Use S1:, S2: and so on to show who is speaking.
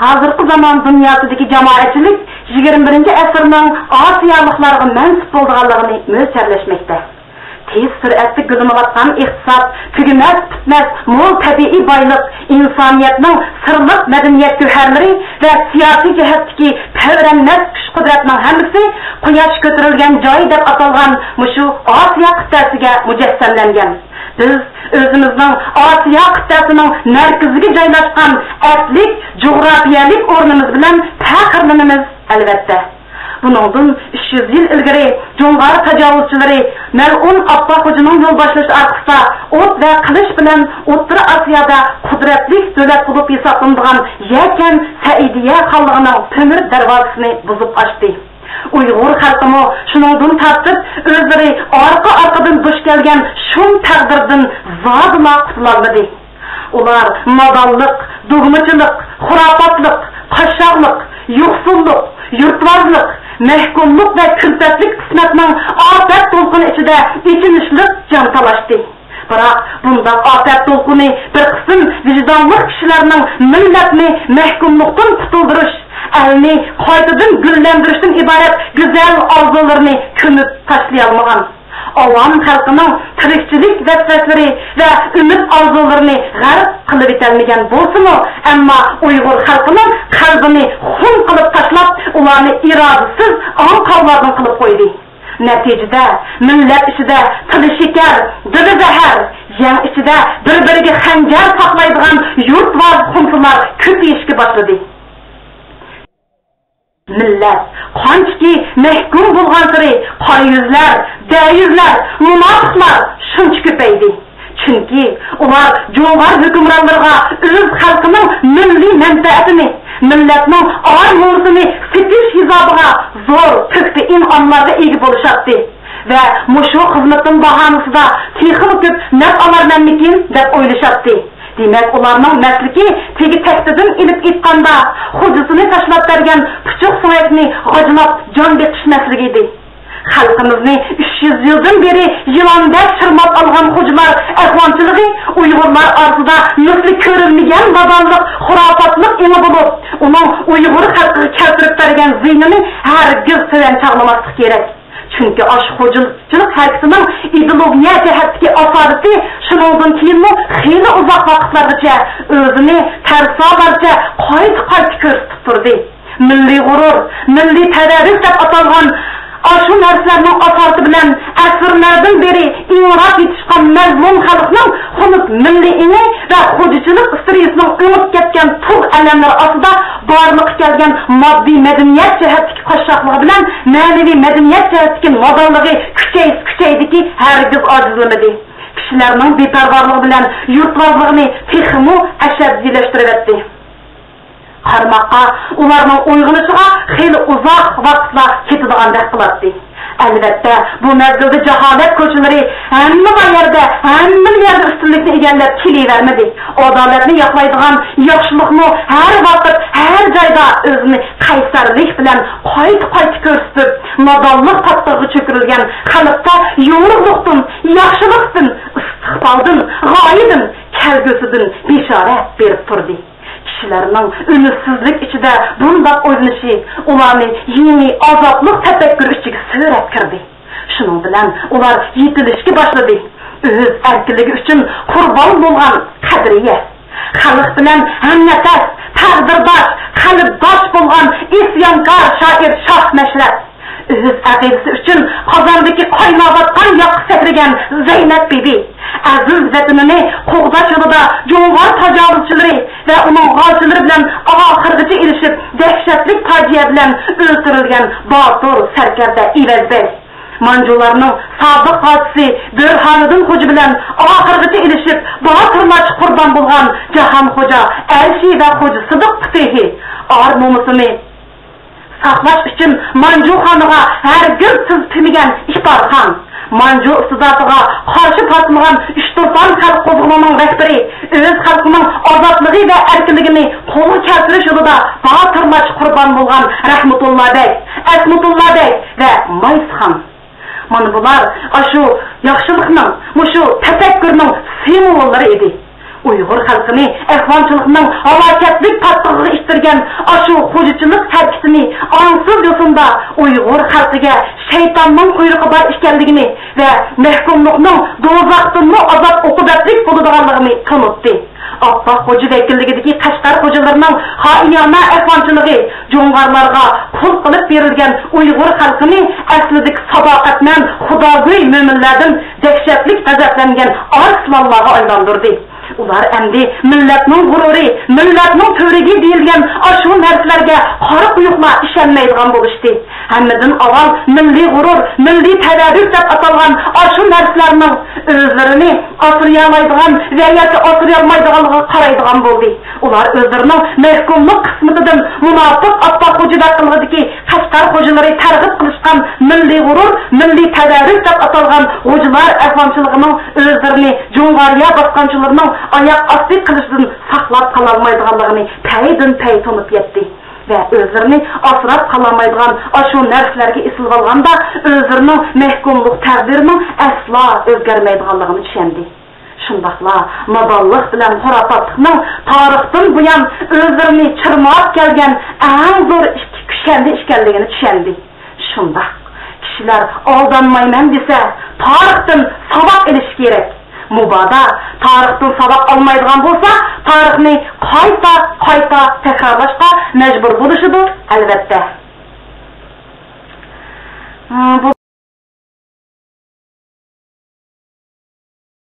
S1: Hazırkı zaman dünyasındaki cemaatçilik 21. asırning Asiyalıklarga mansub bo'lganligini mo'ljalashmoqda. Tez süratli gülümevatkan iqtisad, tügümez, bitmez, mol tabiiy boylik, insoniyatning sirliq madaniyat güherleri ve siyasi jihatdagi tavranmas kuch-qudratning hammasi quyosh ko'tarilgan joy deb atalgan mushu Osiyo qit'asiga mujassamlangan. Biz özümüzün Asiya qit'asining markaziga joylashgan atlik, coğrafiyalik o'rnimiz bilan faxrlanamiz albatta. Bundan 300 yıl ilgari Jo'ng'ar tajovuzchilari mal'un Abba Xo'janing yo'l boshlash orqasida o't va qilich bilan O'rta Osiyoda qudratli davlat bo'lib hisoblanadigan Yakan Saidiya xalqining temir darvozasini buzib ochdi. Uyg'ur xalqimi shuningdan tortib o'zlari orqa-orqadan duch kelgan shum taqdirdan zodila qutulolmadi. Ular nodonlik, dogmachilik, xurofotlik, qashshoqlik, yo'qsullik, yurtvarlik, mahkumlik ve külfetlik kısmetinin afet dolkunu içinde içinişlik can talaştı. Bırak bundan afet dolkunu bir kısım vicdanlık kişilerinin milletini mahkumluktan tutulduruş, elini kaytıdan güllendirişten ibaret güzel arzularını kümüp taşlayalmagan. Avam halkının tirikçilik vesvesleri ve ümit arzularını garip kılıp itelmegen bolsumu, ama Uygur halkının kalbini hun kılıp taşlap, ulanı iradisiz ankallardan kılıp koydu. Neticede millet içinde tili şeker, dili zehir, yan içinde birbiriga hancar saklaydıgan yurtvaz kumsular köpeyişki başladı. Millet, qanchaki mahkum bo'lgansiri qora yuzlar, dayuzlar, munofiqlar shuncha ko'paydi. Chunki ular Jo'ng'ar hukmronlariga o'z xalqining milliy manfaatini, millatning orzuusini setish hisobiga zo'r ko'kta in'omlarga ega bo'lishadi va mushu xizmatning bahonasida texnik ko'p naf olarmanmikin deb o'ylashadi. Demek ularning masliki tegi taktidan ilib etganda xo'jasini tashlab bergan puchuq so'yakni g'ojlab jon beqishmasligi edi. Xalqimizni 300 yildan beri yilondek shirmab olgan xo'jalar ahvonchiligi Uyg'urlar orasida misli ko'rilmagan badonlik, xurofotlik imi bo'lib, uning Uyg'ur xalqiga keltirib bergan ziynini hargiz to'lan chaqlamaslik kerak. Çünkü aşxo'chilik harakatining ideologiya jihatdagi asorati shuningdan keyinmi xeyli uzoq vaqtlargacha o'zini tarsolarcha qayta ko'rsatib turdi. Milliy g'urur, milliy tarix deb atalgan shu narsalarning asosati bilan asrlardan beri ingroq yetishgan mazlum xalqning xunuk milliy ini va xo'jachilik stresining o'lib ketgan tug' alamlari ostida borliqqa kelgan moddiy madaniyat jihatdagi qo'shaqligi bilan ma'naviy madaniyat jihatdagi nodonligi kuchaydiki hargiz ojizlamadi. Kishilarning beparvorligi bilan yurtvozligini texmu ashaddiylashtiryapti. Qarmoqqa ularning uyg'onishiga xeyli uzoq vaqtlar ketadigan qiladi. Albatta bu mavzuda jaholat ko'chalari hamma yerda ustunlikni egallab kelavermadi. Adolatni yoqlaydigan yaxshilikni har vaqt har joyda o'zini qaysarlik bilan qayta ko'rsatib, nodonlik qattig'iga cho'kirilgan xalqqa yo'g'riqdan, yaxshilikdan, istiqboldan, g'oyadan, kelgusidan bishorat berib turdi. Kishilarning ümitsizlik ichida bunday o'ylanishi ularni yeni azoblik tafakkur ichiga so'rab kirdi. Shuning bilan ular yetilishga boshladi. O'z erkinligi uchun qurbon bo'lgan qadriya, xalq bilan hamnafas, taqdirdosh, qalbdosh bo'lgan isyonkor shoir Shoh Mashrat, o'z aqidasi uchun Qozondagi qaynayotgan yoqqa sakragan Zaynab bibi, aziz vatanini qo'g'dash yo'lida Jo'ng'ar tajovuzchilari ve uning g'ojilari bilan oxirigacha erishib dahshatli fojia bilan o'ldirilgan botir sarkarda Ivazbek, Manjularning sobiq hodisi Burhoniddin Xo'ja bilan oxirigacha erishib botirlarcha qurbon bo'lgan Jahon Xo'ja Alshi va Xo'ja Sidiq Fatihi nomusini saqlash uchun Manju xoniga hargiz siz timigan Iqbolxon, Manju istidotiga qarshi tortilgan Ishto'fon xalq qo'zg'olonining rahbari o'z xalqining ozodligi va erkinligini qo'lga keltirish yo'lida botirlarcha qurbon bo'lgan Rahmatulloh Bey, Asmutulloh Bey va Maysxon. Mana bular shu yaxshilikning, shu tafakkurning simvollari edi. Uyghur xalqini ehvanchilikning halokatlik pattig'iga ishtirgan ashu xo'jachilik tarkisini onsuz yo'sinda Uyghur xalqiga shaytonning quyrug'i bor ekanligini va mahkumlikning do'zaxdan azob uqubatlik bo'ladiganligini tanitdi. Abba xo'ja vakilligidagi Qashqar xo'jalarining xoinona ehvanchiligi jo'ng'arlarga qul qilib berilgan Uyghur xalqini aslidagi sadoqatman xudogo'y mo'minlardan dahshatlik g'azablangan arslanlarga aylantirdi. Ular endi millatning g'ururi, millatning to'rigi deyilgan ashu narsalarga qora quyuqlar ishonmaydigan bo'lishdi. Hammadan avval milliy g'urur, milliy tadarrus deb atalgan ashu narsalarning o'zlarini asrayolmaydigan va yoki asrayolmaydiganligiga qaraydigan bo'ldi. Ular o'zlarining mahkumlik qismatidan munofiq Abba xo'jalar qilg'idiki Qashqar xo'jalari targ'ib qilishgan milliy g'urur, milliy tadarrus deb atalgan xo'jalar ahvonchiligining o'zlarini Jo'ng'ariya bosqonchilarining oyoq osti qilishdan saqlab qololmaydiganligini pay tanib yetdi va o'zlarini asrab qololmaydigan ashu narsalarga isil qolganda o'zlarining mahkumlik taqdirining aslo o'zgarmaydiganligini tushundi. Shundaqla nodonlik bilan xurofotlikning tarixdan buyon o'zlarini chirmab kelgan eng zo'r kuchandi ekanligini tushundi. Shundaq kishilar aldanmayman desa tarixdan saboq olish kerak. Mubada tarixdan saboq olmaydigan bo'lsa, tarixni qayta takrorlashga majbur bo'lishidir albatta.